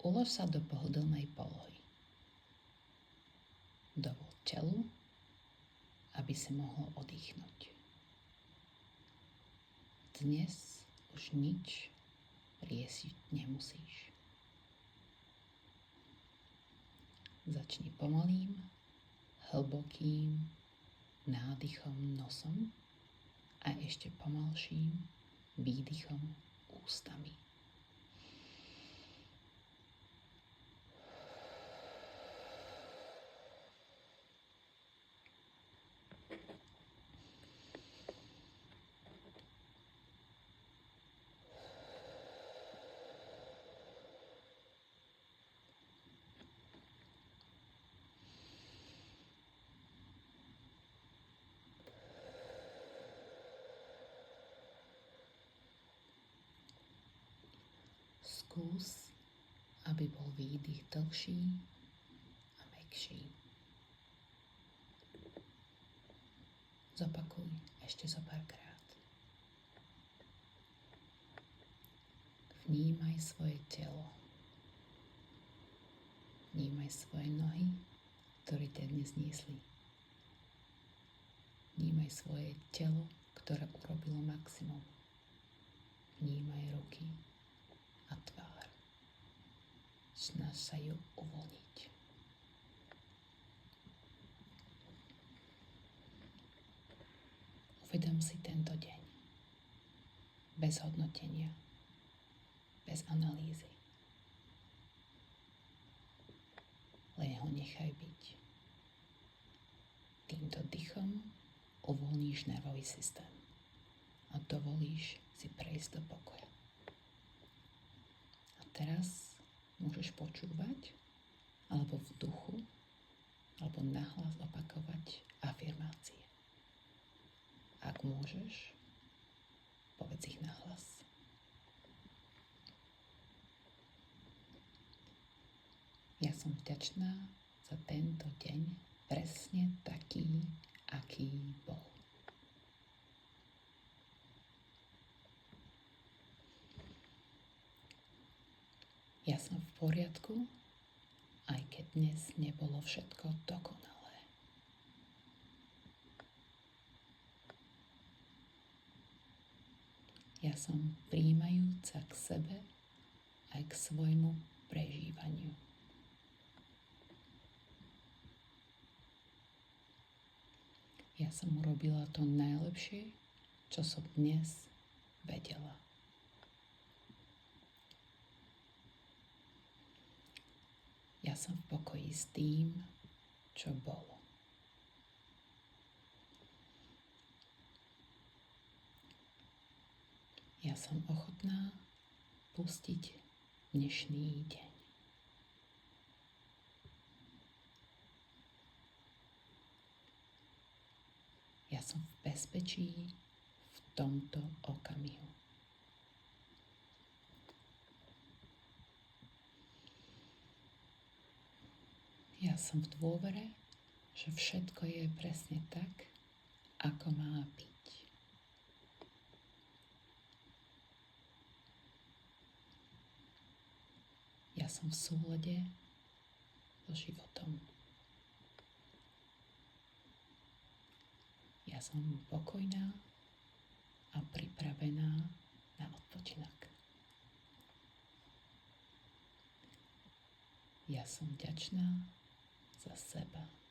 Ulož sa do pohodlnej polohy. Dovol telu, aby si mohol oddychnúť. Dnes už nič riešiť nemusíš. Začni pomalým, hlbokým nádychom nosom a ešte pomalším výdychom ústami. Skús, aby bol výdych dlhší a mäkší. Zopakuj ešte zo párkrát. Vnímaj svoje telo. Vnímaj svoje nohy, ktoré ťa dnes niesli. Vnímaj svoje telo, ktoré urobilo maximum. Vnímaj ruky a tvár. Snaž sa ju uvoľniť. Uvedom si tento deň. Bez hodnotenia. Bez analýzy. Len ho nechaj byť. Týmto dychom uvoľníš nervový systém a dovolíš si prejsť do pokoja. A teraz môžeš počúvať alebo v duchu alebo nahlas opakovať afirmácie. Ak môžeš, povedz ich nahlas. Ja som vďačná za tento deň presne taký, aký bol. Ja som v poriadku, aj keď dnes nebolo všetko dokonalé. Ja som prijímajúca k sebe aj k svojmu prežívaniu. Ja som urobila to najlepšie, čo som dnes vedela. Ja som v pokoji s tým, čo bolo. Ja som ochotná pustiť dnešný deň. Ja som v bezpečí v tomto okamihu. Ja som v dôvere, že všetko je presne tak, ako má byť. Ja som v súlade so životom. Ja som pokojná a pripravená na odpočinok. Ja som vďačná za seba.